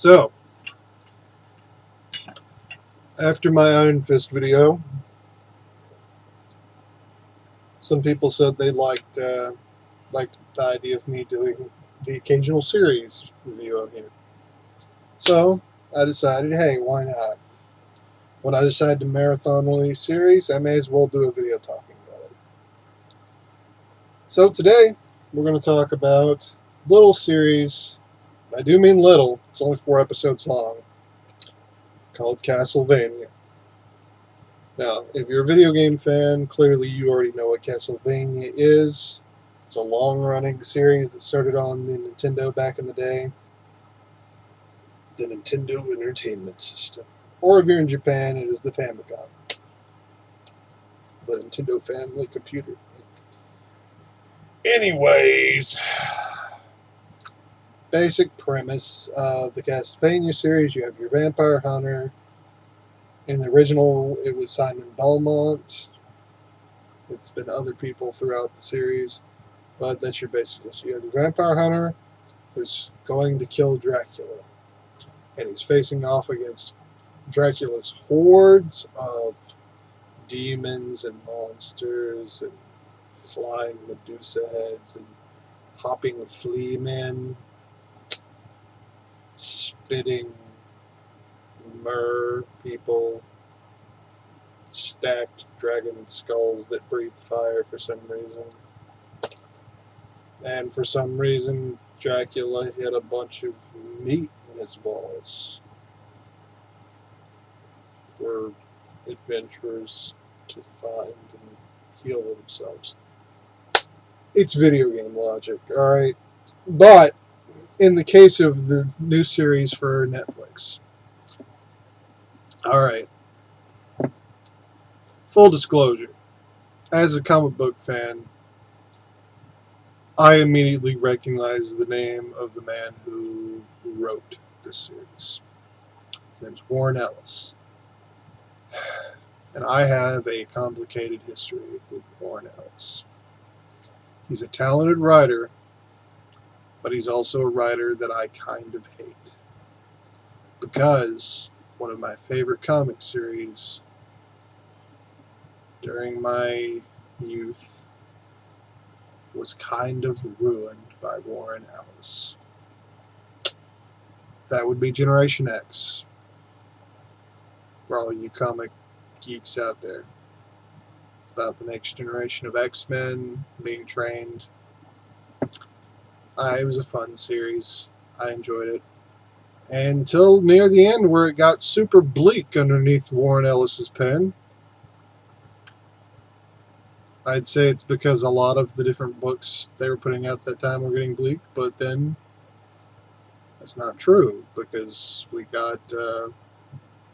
So, after my Iron Fist video, some people said they liked the idea of me doing the occasional series review on here. So, I decided, hey, why not? When I decide to marathon one of these series, I may as well do a video talking about it. So today, we're going to talk about a little series. I do mean little. It's only 4 episodes long. Called Castlevania. Now, if you're a video game fan, clearly you already know what Castlevania is. It's a long-running series that started on the Nintendo back in the day. The Nintendo Entertainment System. Or if you're in Japan, it is the Famicom. The Nintendo Family Computer. Anyways, basic premise of the Castlevania series, you have your vampire hunter. In the original, it was Simon Belmont. It's been other people throughout the series, but that's your basic list. You have the vampire hunter who's going to kill Dracula, and he's facing off against Dracula's hordes of demons and monsters and flying Medusa heads and hopping flea men, spitting myrrh people, stacked dragon skulls that breathe fire for some reason. And for some reason, Dracula hid a bunch of meat in his balls for adventurers to find and heal themselves. It's video game logic, alright? But in the case of the new series for Netflix, alright, full disclosure, as a comic book fan, I immediately recognized the name of the man who wrote this series. His name's Warren Ellis. And I have a complicated history with Warren Ellis. He's a talented writer, but he's also a writer that I kind of hate. Because one of my favorite comic series during my youth was kind of ruined by Warren Ellis. That would be Generation X. For all you comic geeks out there. It's about the next generation of X-Men being trained. It was a fun series. I enjoyed it. Until near the end where it got super bleak underneath Warren Ellis's pen. I'd say it's because a lot of the different books they were putting out at that time were getting bleak, but then that's not true because we got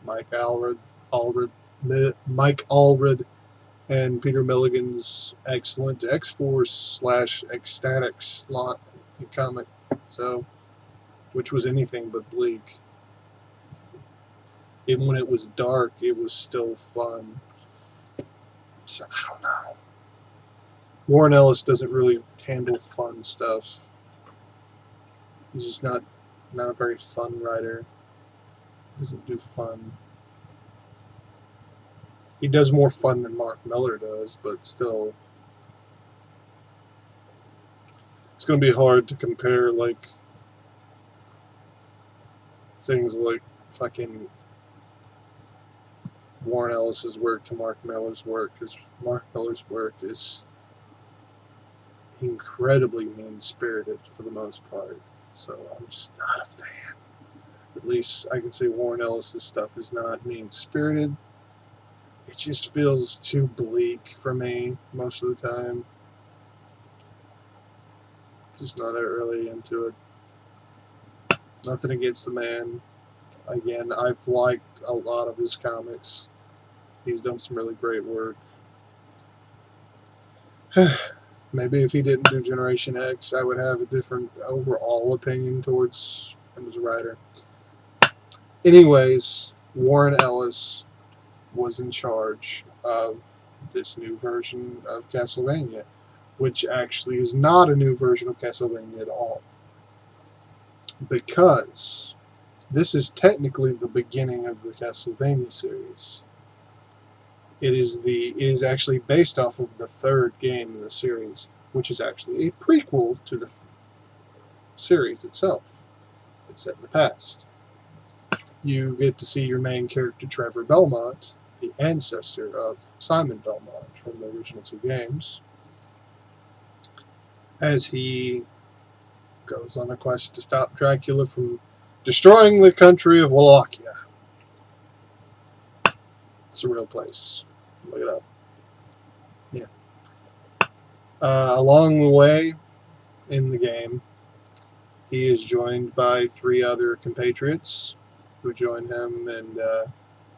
Mike Allred and Peter Milligan's excellent X-Force / Ecstatics comic, so which was anything but bleak. Even when it was dark, it was still fun. So I don't know. Warren Ellis doesn't really handle fun stuff. He's just not a very fun writer. He doesn't do fun. He does more fun than Mark Millar does, but still. It's going to be hard to compare, like, things like fucking Warren Ellis's work to Mark Millar's work, because Mark Millar's work is incredibly mean-spirited for the most part, so I'm just not a fan. At least I can say Warren Ellis's stuff is not mean-spirited. It just feels too bleak for me most of the time. Just not really into it. Nothing against the man. Again, I've liked a lot of his comics. He's done some really great work. Maybe if he didn't do Generation X, I would have a different overall opinion towards him as a writer. Anyways, Warren Ellis was in charge of this new version of Castlevania, which actually is not a new version of Castlevania at all. Because This is technically the beginning of the Castlevania series. It is actually based off of the third game in the series, which is actually a prequel to the series itself. It's set in the past. You get to see your main character, Trevor Belmont, the ancestor of Simon Belmont from the original two games, as he goes on a quest to stop Dracula from destroying the country of Wallachia. It's a real place. Look it up. Yeah. Along the way in the game, he is joined by 3 other compatriots who join him and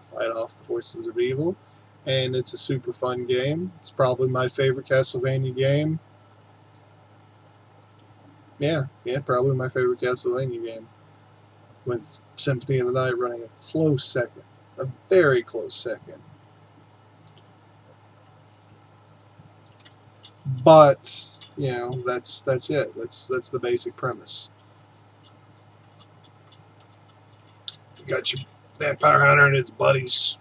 fight off the forces of evil. And it's a super fun game. It's probably my favorite Castlevania game. Yeah, probably my favorite Castlevania game. With Symphony of the Night running a close second. A very close second. But, you know, that's it. That's the basic premise. You got your vampire hunter and his buddies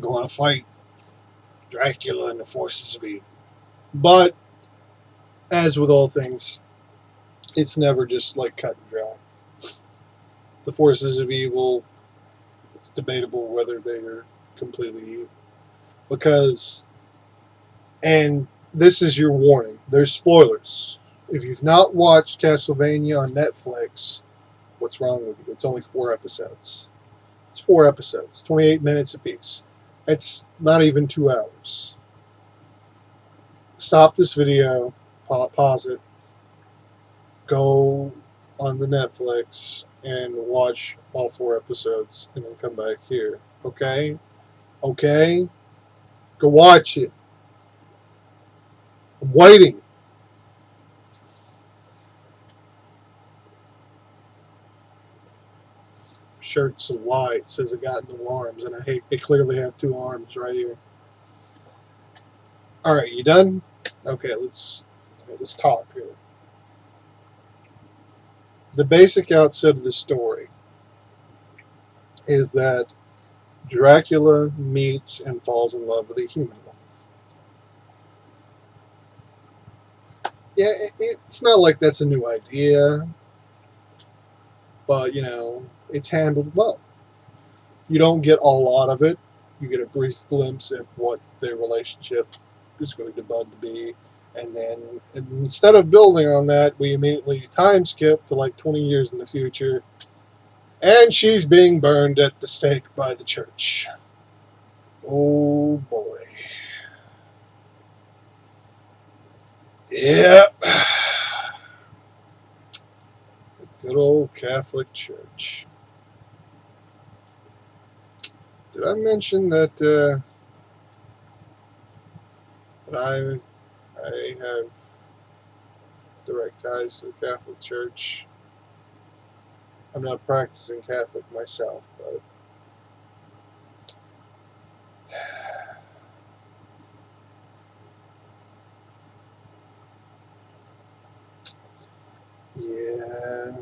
going to fight Dracula and the forces of evil. But, as with all things, it's never just like cut and dry. The forces of evil, it's debatable whether they are completely evil. Because, and this is your warning, there's spoilers. If you've not watched Castlevania on Netflix, what's wrong with you? It's only 4 episodes. It's 4 episodes, 28 minutes apiece. It's not even 2 hours. Stop this video, pause it, go on the Netflix and watch all 4 episodes and then come back here. Okay? Okay? Go watch it. I'm waiting. Shirt's a lie. It says it got no arms, and I hate they clearly have 2 arms right here. Alright, you done? Okay, let's talk here. The basic outset of the story is that Dracula meets and falls in love with a human woman. Yeah, it's not like that's a new idea, but, you know, it's handled well. You don't get a lot of it. You get a brief glimpse at what their relationship is going to bud to be, and then instead of building on that, we immediately time skip to like 20 years in the future, and she's being burned at the stake by the church. Oh boy. Yep. Good old Catholic Church. Did I mention that I have direct ties to the Catholic Church? I'm not a practicing Catholic myself, but yeah.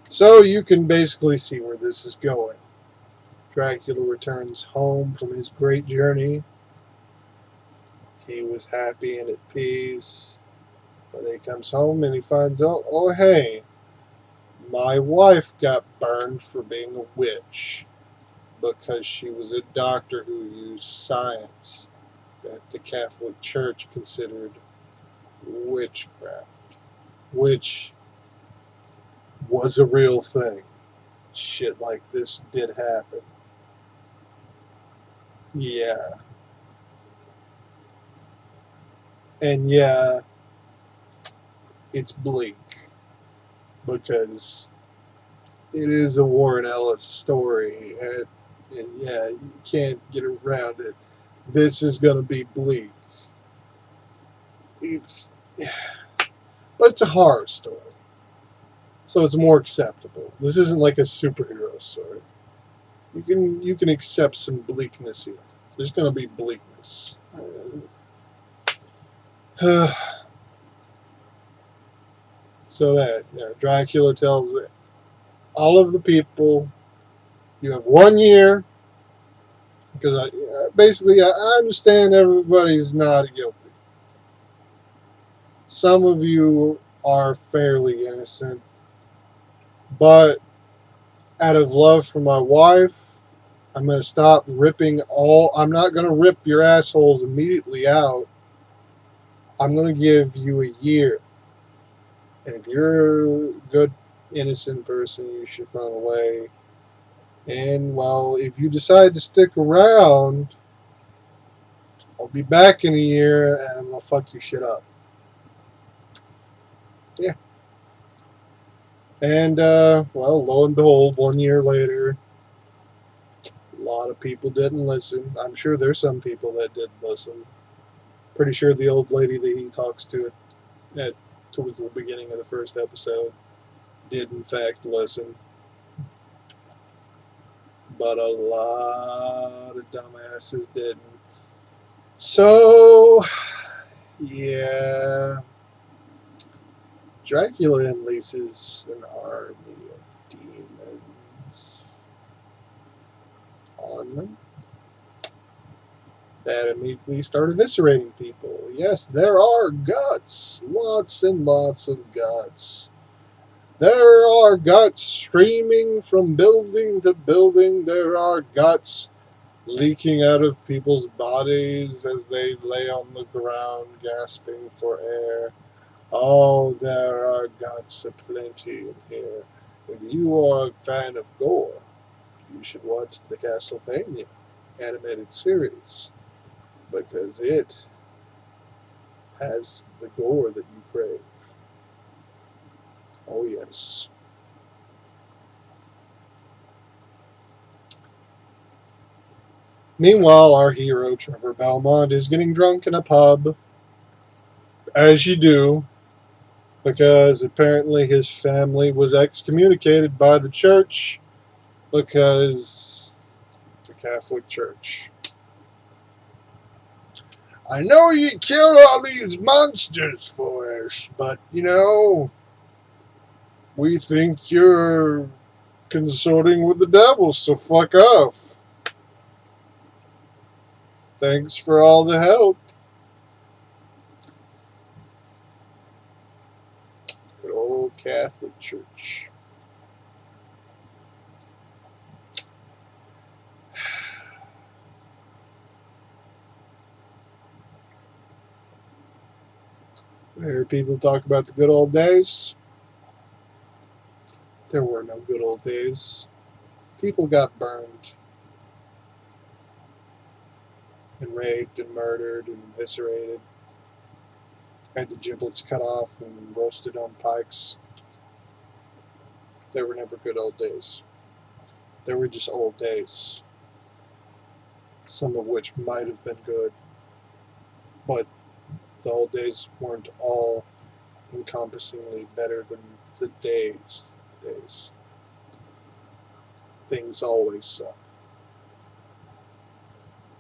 So you can basically see where this is going. Dracula returns home from his great journey. He was happy and at peace. But then he comes home and he finds out, oh hey, my wife got burned for being a witch because she was a doctor who used science that the Catholic Church considered witchcraft, which was a real thing. Shit like this did happen. Yeah. And yeah, it's bleak because it is a Warren Ellis story, and yeah, you can't get around it. This is going to be bleak. But it's a horror story, so it's more acceptable. This isn't like a superhero story. You can accept some bleakness here. There's going to be bleakness. So that Dracula tells all of the people, you have 1 year, because I understand everybody's not guilty. Some of you are fairly innocent, but out of love for my wife, I'm going to stop ripping I'm not going to rip your assholes immediately out. I'm going to give you a year. And if you're a good, innocent person, you should run away. And, well, if you decide to stick around, I'll be back in a year and I'm going to fuck your shit up. Yeah. And, well, lo and behold, 1 year later, a lot of people didn't listen. I'm sure there's some people that did listen. Pretty sure the old lady that he talks to at towards the beginning of the first episode did in fact listen. But a lot of dumbasses didn't. So, yeah. Dracula unleashes an army of demons on them that immediately start eviscerating people. Yes, there are guts. Lots and lots of guts. There are guts streaming from building to building. There are guts leaking out of people's bodies as they lay on the ground gasping for air. Oh, there are guts aplenty in here. If you are a fan of gore, you should watch the Castlevania animated series, because it has the gore that you crave. Oh, yes. Meanwhile, our hero, Trevor Belmont, is getting drunk in a pub, as you do, because apparently his family was excommunicated by the church because the Catholic Church. I know you killed all these monsters for us, but, we think you're consorting with the devil, so fuck off. Thanks for all the help. Good old Catholic Church. I hear people talk about the good old days. There were no good old days. People got burned and raped and murdered and eviscerated. Had the giblets cut off and roasted on pikes. There were never good old days. There were just old days. Some of which might have been good, but the old days weren't all encompassingly better than the days. Things always suck.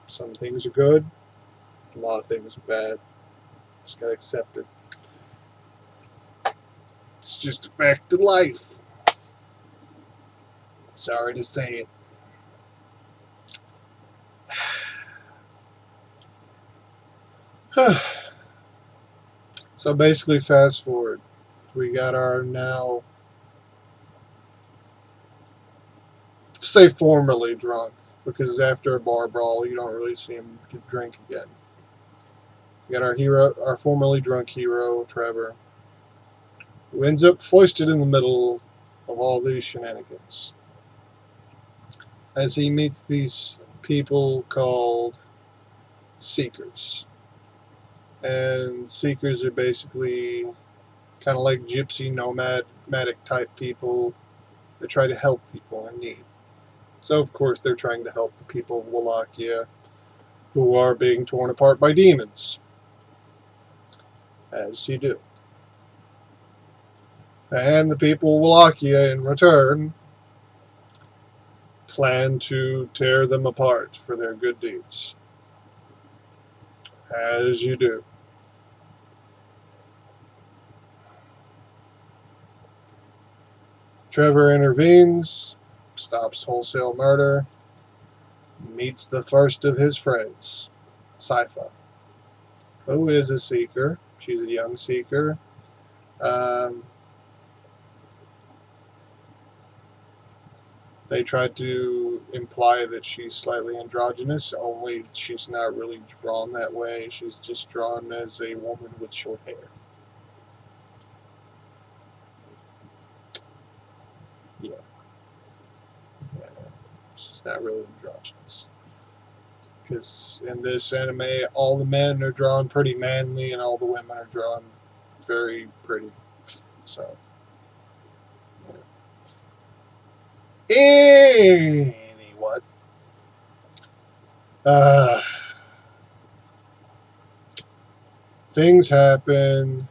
Some things are good, a lot of things are bad. Just gotta accept it. It's just a fact of life. Sorry to say it. So basically, fast forward. We got our now, say, formerly drunk, because after a bar brawl, you don't really see him drink again. We got our hero, our formerly drunk hero, Trevor, who ends up foisted in the middle of all these shenanigans as he meets these people called Seekers. And Seekers are basically kind of like gypsy nomadic type people that try to help people in need. So, of course, they're trying to help the people of Wallachia who are being torn apart by demons. As you do. And the people of Wallachia, in return, plan to tear them apart for their good deeds. As you do. Trevor intervenes, stops wholesale murder, meets the first of his friends, Sypha, who is a seeker. She's a young seeker. They tried to imply that she's slightly androgynous, only she's not really drawn that way. She's just drawn as a woman with short hair. Yeah. Yeah. She's not really androgynous. Because in this anime, all the men are drawn pretty manly and all the women are drawn very pretty. So, yeah. Anyway. Things happen.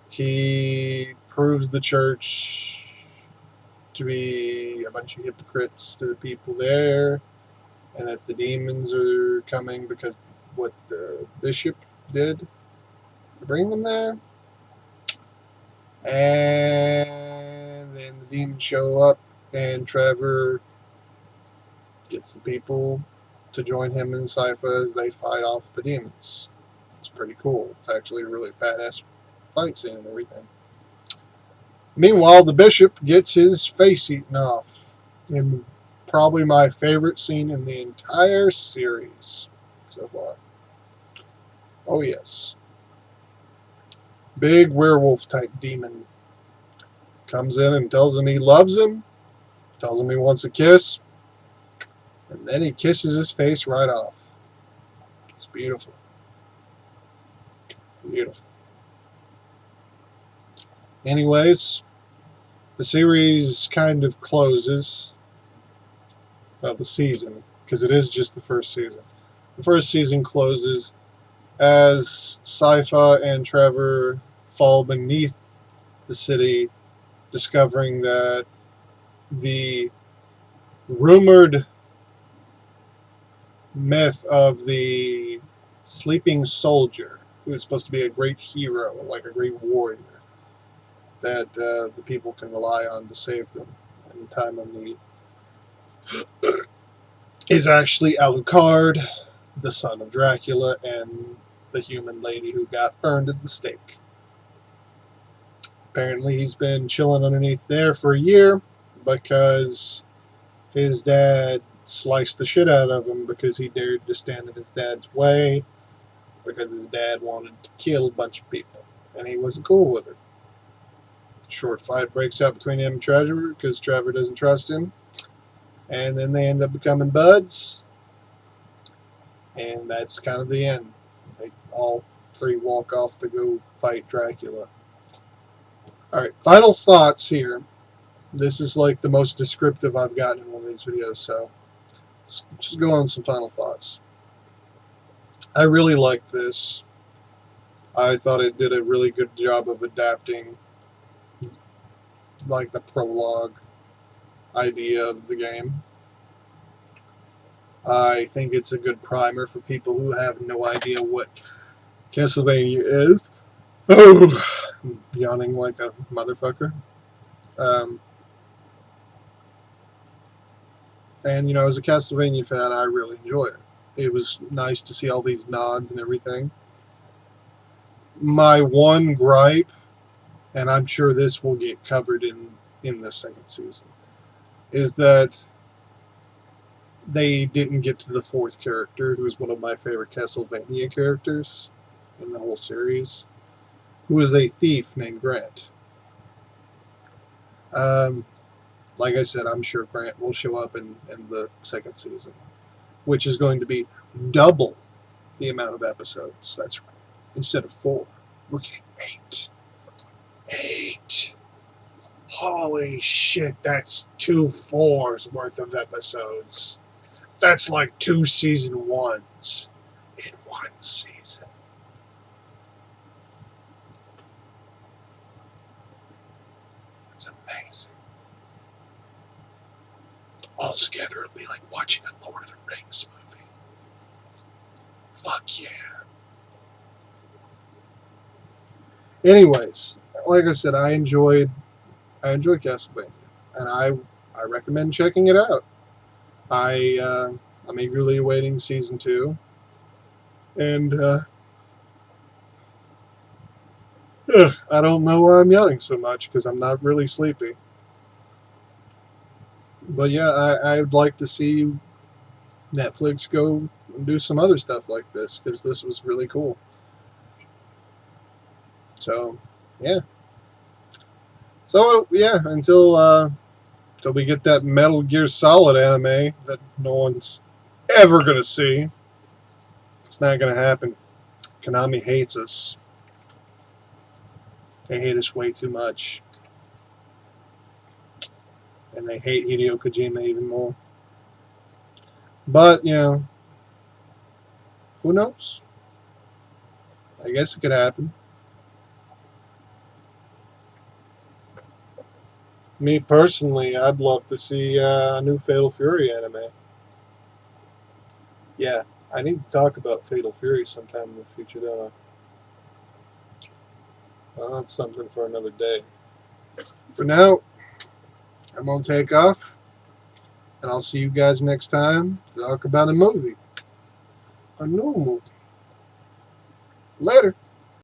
He proves the church to be a bunch of hypocrites to the people there, and that the demons are coming because what the bishop did to bring them there. And then the demons show up, and Trevor gets the people to join him and Sypha as they fight off the demons. It's pretty cool. It's actually a really badass fight scene and everything. Meanwhile, the bishop gets his face eaten off in probably my favorite scene in the entire series so far. Oh, yes. Big werewolf type demon comes in and tells him he loves him, tells him he wants a kiss, and then he kisses his face right off. It's beautiful. Beautiful. Anyways, the series kind of closes. Well, the season, because it is just the first season. The first season closes as Sypha and Trevor fall beneath the city, discovering that the rumored myth of the sleeping soldier, who is supposed to be a great hero, like a great warrior, that the people can rely on to save them in time of need, is actually Alucard, the son of Dracula, and the human lady who got burned at the stake. Apparently he's been chilling underneath there for a year because his dad sliced the shit out of him because he dared to stand in his dad's way, because his dad wanted to kill a bunch of people, and he wasn't cool with it. Short fight breaks out between him and Trevor because Trevor doesn't trust him, and then they end up becoming buds, and that's kind of the end. They all three walk off to go fight Dracula. Alright, final thoughts here. This is like the most descriptive I've gotten in one of these videos, so let's just go on some final thoughts. I really liked this. I thought it did a really good job of adapting like the prologue idea of the game. I think it's a good primer for people who have no idea what Castlevania is. Oh, I'm yawning like a motherfucker. And, you know, as a Castlevania fan, I really enjoyed it. It was nice to see all these nods and everything. My one gripe, and I'm sure this will get covered in the second season, is that they didn't get to the fourth character, who is one of my favorite Castlevania characters in the whole series, who is a thief named Grant. Like I said, I'm sure Grant will show up in the second season, which is going to be double the amount of episodes. That's right. Instead of 4, we're getting 8. 8. Holy shit, that's 2 4s worth of episodes. That's like 2 season 1s in 1 season. That's amazing. Altogether, it'll be like watching a Lord of the Rings movie. Fuck yeah. Anyways, like I said, I enjoyed Castlevania. and I recommend checking it out. I'm eagerly awaiting season 2, and I don't know why I'm yelling so much because I'm not really sleepy. But yeah, I would like to see Netflix go and do some other stuff like this because this was really cool. So yeah, until we get that Metal Gear Solid anime that no one's ever gonna see, it's not gonna happen. Konami hates us. They hate us way too much, and they hate Hideo Kojima even more. But who knows? I guess it could happen. Me personally, I'd love to see a new Fatal Fury anime. Yeah, I need to talk about Fatal Fury sometime in the future, don't I? Well, that's something for another day. For now, I'm going to take off, and I'll see you guys next time to talk about a movie. A new movie. Later.